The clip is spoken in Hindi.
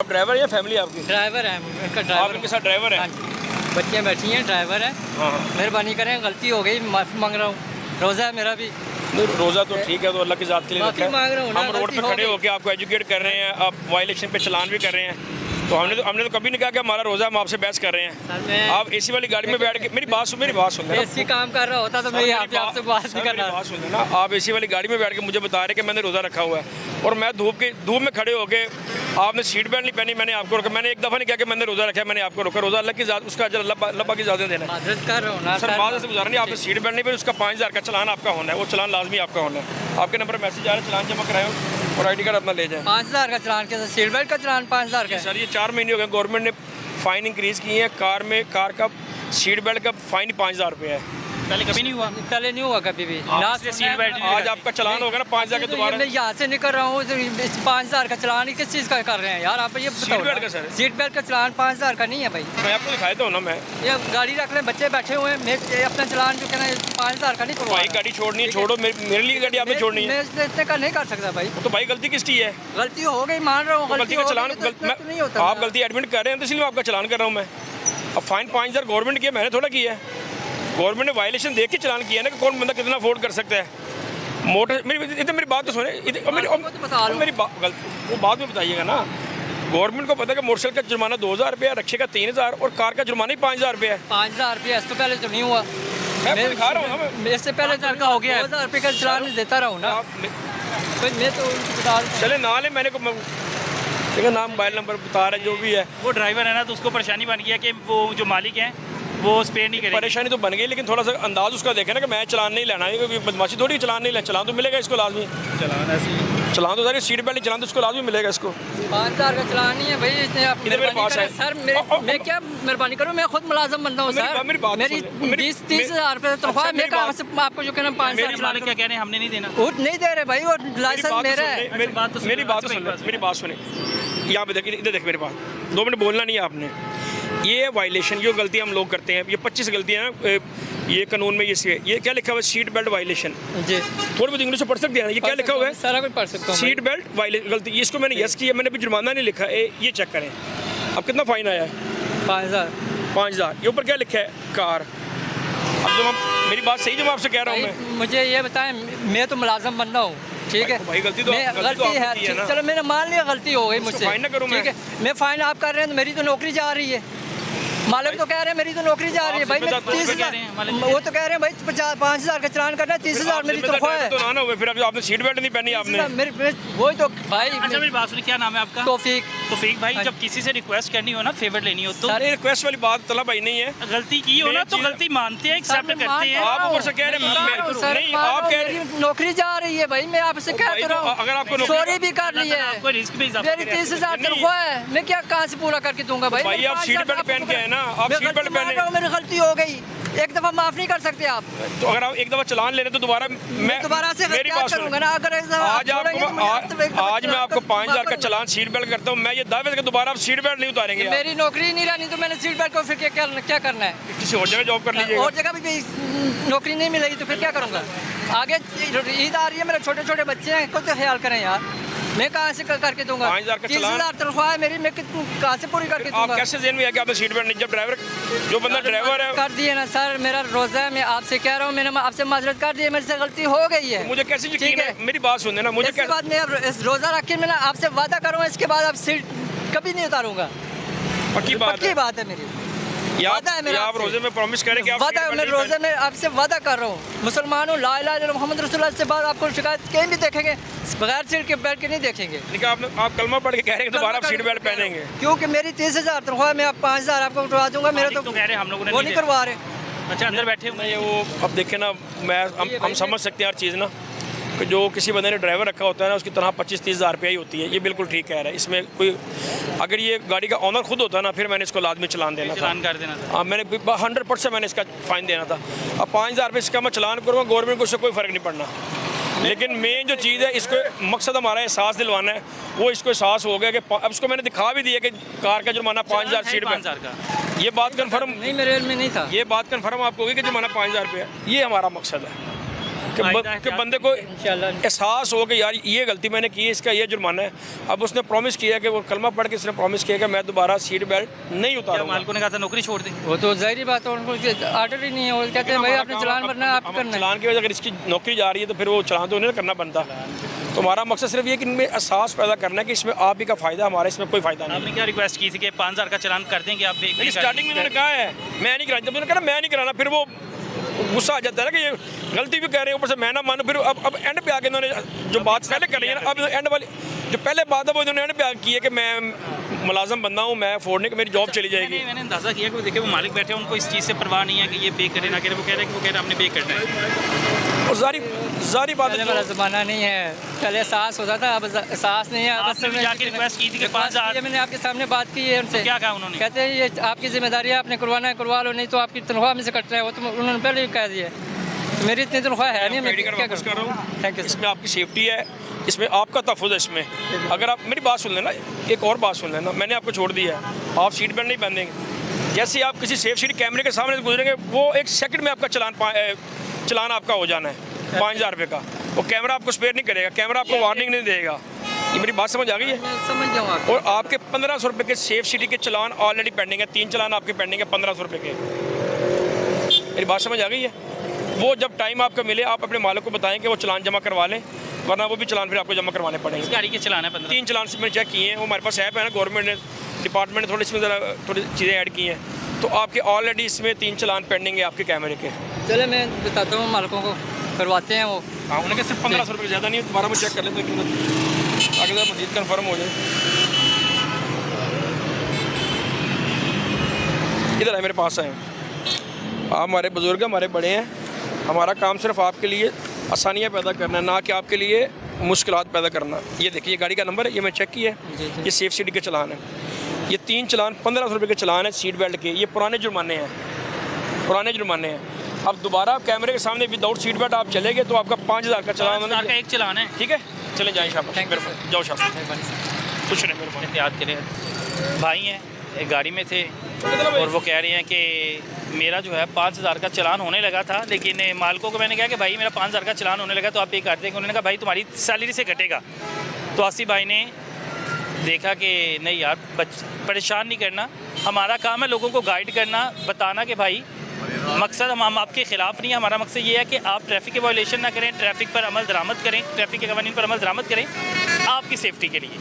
आप ड्राइवर या फैमिली आपकी? ड्राइवर है, इनका ड्राइवर। आप इनके साथ ड्राइवर है? हाँ जी, बच्चियाँ बैठी हैं, ड्राइवर है। हाँ। मेहरबानी करें, गलती हो गई, माफ़ी मांग रहा हूँ। रोज़ा है मेरा भी। रोज़ा तो ठीक है, तो अल्लाह की ज़ात के लिए माफ़ी रखा मांग रहा है। हूँ ना, हम रोड गलती पे हो खड़े गई। होकर आपको एजुकेट कर रहे हैं, आप वायलेशन पे चलान भी कर रहे हैं। तो हमने तो कभी नहीं कहा कि हमारा रोज़ा हम आपसे बहस कर रहे हैं। आप एसी वाली गाड़ी में बैठ के मेरी बात सुन लेना। एसी काम कर रहा होता तो मैं यहाँ पे आपसे बात नहीं करना। बात सुन लेना। आप एसी वाली गाड़ी में बैठ के मुझे बता रहे कि मैंने रोज़ा रखा हुआ है और मैं धूप में खड़े होके आपने सीट बेल्ट नहीं पहनी, मैंने आपको रोका। मैंने एक दफ़ा नहीं कहा कि मैंने रोज़ा रखा है, मैंने आपको रोका। रोज़ा अल्लाह की ज़ात, उसका अजर अल्लाह की ज़ात देना है। माजरत कर रहा हूँ ना सर, माजरत से गुजारा नहीं, आपने सीट बेल्ट नहीं पहनी, उसका 5000 का चलान आपका होना है। वो चलान लाजमी आपका होना है। आपके नंबर मैसेज आ रहा है, चलान जमा कराएं और ID कार्ड अपना ले जाएं। 5000 का चलान के साथ सीट बेल्ट का चलान 5000 का। सर, ये 4 महीने हो गए, गवर्नमेंट ने फ़ाइन इंक्रीज़ की है। कार का सीट बेल्ट का फ़ाइन 5000 रुपये है। पहले कभी नहीं हुआ। पहले नहीं हुआ कभी भी ना। सीट बेल्ट आज आपका चलान होगा ना 5000 के दोबारा। मैं यहाँ से निकल रहा हूँ, 5000 का चलान ही किस चीज़ का कर रहे हैं यार आप? ये सीट बेल्ट का सर, सीट बेल्ट का चलान 5000 का नहीं है भाई। मैं आपको दिखाया था ना। मैं ये गाड़ी रख रहे, बच्चे बैठे हुए हैं, मैं अपना चलान जो कहना है 5000 का नहीं करवा। भाई गाड़ी छोड़नी है, छोड़ो। मेरे लिए गाड़ी आपने छोड़नी है। मैं इतने का नहीं कर सकता भाई। तो भाई गलती किसकी है? गलती हो गई, मान रहा हूँ। गलती का चलान नहीं होता। आप गलती एडमिट कर रहे हैं तो इसलिए मैं आपका चलान कर रहा हूँ। मैं अब फाइन 5000 गवर्नमेंट किया, मैंने थोड़ा किया है। गवर्नमेंट ने वायलेशन देख के चलान किया ना कि कौन बंदा कितना अफोर्ड कर सकता है। मोटर मेरी बात तो सुने। मेरी वो बात में बताइएगा ना। गवर्नमेंट को पता है कि मोटरसाइकिल का जुर्माना 2000 रुपये, रिक्शे का 3000 और कार का जुर्माना ही 5000 रुपये है। 5000 रुपये इससे पहले तो नहीं हुआ। मैं आपको दिखा रहा हूँ ना। इससे पहले का हो गया 2000 रुपये का चलान देता रहा हूँ ना। मैं तो चले ना ले, मैंने देखा नाम मोबाइल नंबर बता रहा है जो भी है। वो ड्राइवर है ना, तो उसको परेशानी बन गया कि वो जो मालिक हैं वो स्पेयर नहीं करेंगे। परेशानी तो बन गई, लेकिन थोड़ा सा अंदाज उसका देखे ना कि मैं चलान नहीं लेना है, क्योंकि बदमाशी थोड़ी चलान नहीं लेना। चलान तो मिलेगा इसको लाजमी। चलान तो सारी सीट बेल्ट नहीं, चलान तो उसको लाजमी मिलेगा इसको। 5000 का चलान नहीं है भाई। इतने आप मेरे पास है सर। मैं क्या मेहरबानी करूँ? मैं खुद मुलाजम बनता हूँ सर। मेरी 20-30 हज़ार रुपये तनख्वाह। मैं कहाँ से आपको जो कहना 5000 मालिक क्या कह रहे हैं, हमने नहीं देना। वो नहीं दे रहे भाई, वो लाइसेंस मेरा है। मेरी बात सुने। यहाँ पे देखिए, इधर देखिए मेरे पास 2 मिनट बोलना नहीं है आपने। ये वायलेशन, जो गलतियाँ हम लोग करते हैं, ये 25 गलतियाँ हैं ये कानून में। ये क्या लिखा हुआ है? Seat belt violation. जी, थोड़ी बहुत इंग्लिश में पढ़ सकते हैं। ये क्या लिखा हुआ है? सारा कुछ पढ़ सकता हूँ। सीट बेल्ट वायलेशन गलती, इसको मैंने यस किया, मैंने भी जुर्माना नहीं लिखा है। ये चेक करें अब कितना फ़ाइन आया है। 5000। ये ऊपर क्या लिखा है? कार। अब जब मेरी बात सही, जो मैं आपसे कह रहा हूँ, मैं मुझे ये बताएं, मैं तो मुलाजम बन रहा हूँ, ठीक है भाई। गलती तो गलती है, चलो मैंने मान लिया गलती हो गई मुझसे। फाइन ना करूँ मैं। ठीक है, मैं फाइन आप कर रहे हैं तो मेरी तो नौकरी जा रही है। मालिक तो कह रहे हैं मेरी तो नौकरी जा रही है भाई। 30,000 वो तो कह रहे हैं भाई 5000 का चलान करना है, 30,000 मेरी तनख्वाह है। तो ना हो, फिर आपने सीट बेल्ट नहीं पहनी आपने। वही तो भाई। अच्छा मेरी बात सुनिए, क्या नाम है आपका? तौफीक भाई। जब किसी से रिक्वेस्ट करनी हो ना, फेवर लेनी हो, तो रिक्वेस्ट वाली बात तला भाई नहीं है। गलती की हो ना तो गलती मानते हैं, एक्सेप्ट करते हैं। आप ऊपर से कह रहे हैं नहीं, आप कह रहे हैं नौकरी जा रही है भाई। मैं आपसे कह रहा हूँ, अगर आपको सॉरी भी कर ली है, आपको रिस्क भी मेरी 30,000 तनख्वाह है, मैं क्या कहाँ से पूरा करके दूंगा भाई? भाई आप सीट बेल्ट पहन के है ना, आप सीट बेल्ट पहने। मेरी गलती हो गई, एक दफा माफ नहीं कर सकते आप। तो अगर आप एक दफा चलान ले रहे तो दोबारा मैं दोबारा से मेरी बात करूंगा ना। अगर आज मैं आपको 5000 का चलान सीट बेल्ट करता हूँ, मैं ये दावे कि दोबारा आप सीट बेल्ट नहीं उतारेंगे। मेरी नौकरी नहीं रहनी तो मैंने सीट बेल्ट को फिर क्या करना है? किसी और जगह जॉब कर लीजिएगा। और जगह भी नौकरी नहीं मिलेगी तो फिर क्या करूँगा? आगे ईद आ रही है, मेरे छोटे छोटे बच्चे हैं, खुद ख्याल करें यार। मैं कहाँ से करके दूंगा? 30,000 तनख्वाह है मेरी, मैं कहाँ से पूरी करके दूंगा? आप कैसे जेन में है कि आपने सीट बेल्ट नहीं? जब ड्राइवर, जो बंदा ड्राइवर है कर दिए ना सर, मेरा रोज़ा है, मैं आपसे कह रहा हूँ, मैंने आपसे माजरत कर दी है, मेरे से गलती हो गई है। मुझे कैसे यकीन है? मेरी बात सुनने ना, मुझे इसके बाद मैं रोज़ा रख के मैंने आपसे वादा करूँगा, इसके बाद आप सीट कभी नहीं उतारूंगा। पक्की बात है मेरी। आप रोजे में प्रॉमिस करें कि आप मैं रोजे में आपसे वादा कर रहा हूँ, मुसलमान हूँ, ला इलाहा इल्लल्लाह मुहम्मद रसूलुल्लाह से बाद आपको शिकायत कहीं भी देखेंगे बगैर सीट के बैठ के नहीं देखेंगे। आप कलमा पढ़ के कह रहे हैं दोबारा आप सीट बेल्ट पहनेंगे? क्योंकि मेरी 30,000 तनख्वाह, मैं 5,000 आपको उठवा दूंगा। मेरा तो कह रहे हैं हम लोगों ने वो नहीं करवा रहे। अच्छा अंदर बैठे हुए वो अब देखे ना, हम समझ सकते हैं हर चीज़ ना, कि जो किसी बंदे ने ड्राइवर रखा होता है ना, उसकी तनख्वाह 25-30 हज़ार रुपया ही होती है। ये बिल्कुल ठीक कह रहा है। इसमें कोई, अगर ये गाड़ी का ऑनर खुद होता ना, फिर मैंने इसको लाजमी चलान देना था। हाँ, मैंने 100% मैंने इसका फ़ाइन देना था। अब 5,000 रुपये इसका मैं चलान करूँगा, गवर्नमेंट को उससे कोई फ़र्क नहीं पड़ना। लेकिन मेन जो चीज़ है, इसको मकसद हमारा एहसास दिलवाना है, वो इसको एहसास हो गया कि अब इसको मैंने दिखा भी दिया कि कार का जुर्माना 5000 सीट पर। ये बात कन्फर्म नहीं, मेरे में नहीं था। ये बात कन्फर्म आपको होगी कि जुर्माना 5000 रुपये है। ये हमारा मकसद है कि बंदे को एहसास हो कि यार ये गलती मैंने की है, इसका ये जुर्माना है। अब उसने प्रॉमिस किया कि वो कलमा पढ़ के उसने प्रॉमिस किया कि मैं दोबारा सीट बेल्ट नहीं उतारूंगा। मालिकों ने कहा था नौकरी छोड़ दी, वो तो जाहिर बात है, उनको आर्डर ही नहीं है। वो कहते हैं भाई आपने चलान भरना है, आपको करना है। चलान की वजह अगर इसकी नौकरी जा रही है तो फिर वो चलान तो उन्हें करना बनता। तो हमारा मकसद सिर्फ ये कि इनमें एहसास पैदा करना है कि इसमें आप ही का फ़ायदा, हमारा इसमें कोई फ़ायदा नहीं। आपने क्या रिक्वेस्ट की थी कि 5000 का चलान कर देंगे आप? स्टार्टिंग में उन्होंने कहा है मैं नहीं कराना, जब उन्होंने कहा मैं नहीं कराना, फिर वो गुस्सा आ जाता है ना कि ये गलती भी कह रहे हैं, ऊपर से मैं ना मानूं। फिर अब एंड पे आके इन्होंने जो बात पहले कर रही है ना, अब एंड वाली जो पहले बात है वो इन्होंने एंड पे आके की है कि मैं मुलाजम बंदा हूँ, मैं अफोर्ड नहीं कि मेरी जॉब चली जाएगी। मैंने अंदाज़ा किया कि देखिए वो मालिक बैठे हैं, उनको इस चीज़ से परवाह नहीं है कि ये पे करें ना करें। वो कह रहे हैं कि वो कह रहे हैं हमने पे करना है। और जारी बात है, वाला ज़माना नहीं है, पहले एहसास होता था, अब एहसास नहीं है। आपने भी जाके रिक्वेस्ट की थी कि 5000? मैंने आपके सामने बात की है उनसे। क्या कहा उन्होंने? कहते हैं ये आपकी जिम्मेदारी है, आपने करवाना है करवा लो, नहीं तो आपकी तनख्वाह में से कट रहा है। वो तो उन्होंने पहले ही कह दिया। मेरी इतनी तनख्वाह है नहीं, मैं क्या कर रहा हूँ। Thank you. इसमें आपकी सेफ्टी है, इसमें आपका तहफ़्फ़ुज़ है। इसमें अगर आप मेरी बात सुन लेना, एक और बात सुन लेना, मैंने आपको छोड़ दिया है, आप सीट बेल्ट नहीं पहनेंगे। जैसे आप किसी सेफ सीट कैमरे के सामने से गुजरेंगे, वो एक सेकंड में आपका चलान आपका हो जाना है 5000 रुपये का। वो कैमरा आपको स्पेयर नहीं करेगा, कैमरा आपको वार्निंग नहीं देगा। ये मेरी बात समझ आ गई है? समझ जाऊँ। और आपके 1500 रुपये के सेफ सिटी के चलान ऑलरेडी पेंडिंग है, 3 चलान आपके पेंडिंग है 1500 रुपये के। मेरी बात समझ आ गई है? वो जब टाइम आपको मिले आप अपने मालिक को बताएं कि वो चलान जमा करवा लें, वरना वो भी चलान फिर आपको जमा करवाने पड़ेंगे। इस गाड़ी के चलान है 15? 3 चलान से मैंने चेक किए हैं, वो हमारे पास ऐप है ना, गवर्नमेंट ने, डिपार्टमेंट ने थोड़ी इसमें ज़रा थोड़ी चीज़ें ऐड की हैं, तो आपके ऑलरेडी इसमें 3 चलान पेंडिंग है आपके कैमरे के। चले मैं बताता हूँ मालिकों को, करवाते हैं वो। हाँ, उन्होंने कहा सिर्फ 1500 रुपये, ज़्यादा नहीं, दोबारा मैं चेक कर लेते हैं अगर मजीद कन्फर्म हो जाए। इधर है, मेरे पास है। आप हमारे बुज़ुर्ग, हमारे बड़े हैं, हमारा काम सिर्फ आपके लिए आसानियाँ पैदा करना है, ना कि आपके लिए मुश्किलात पैदा करना। ये देखिए गाड़ी का नंबर है, ये मैं चेक किया है, ये सेफ सिटी के चलान है। ये 3 चलान 1500 रुपये के चलान है सीट बेल्ट के। ये पुराने जुर्माने हैं, पुराने जुर्माने हैं। अब दोबारा आप कैमरे के सामने विदाउट सीट बेल्ट आप चले गए तो आपका 5000 का चलान का एक चलान है। ठीक है, चले जाए शाबाश, जाओ शाबाश, कुछ नहीं मेरे को याद करें। भाई हैं, एक गाड़ी में थे और वो कह रहे हैं कि मेरा जो है 5000 का चलान होने लगा था, लेकिन मालिकों को मैंने कहा कि भाई मेरा 5000 का चलान होने लगा तो आप पे कर देंगे। उन्होंने कहा भाई तुम्हारी सैलरी से कटेगा। तो आसिफ भाई ने देखा कि नहीं यार, परेशान नहीं करना, हमारा काम है लोगों को गाइड करना, बताना कि भाई मकसद हम आपके ख़िलाफ़ नहीं है। हमारा मकसद ये है कि आप ट्रैफिक के वायलेशन ना करें, ट्रैफिक पर अमल दरामद करें, ट्रैफिक के कवानीन पर अमल दरामद करें आपकी सेफ्टी के लिए।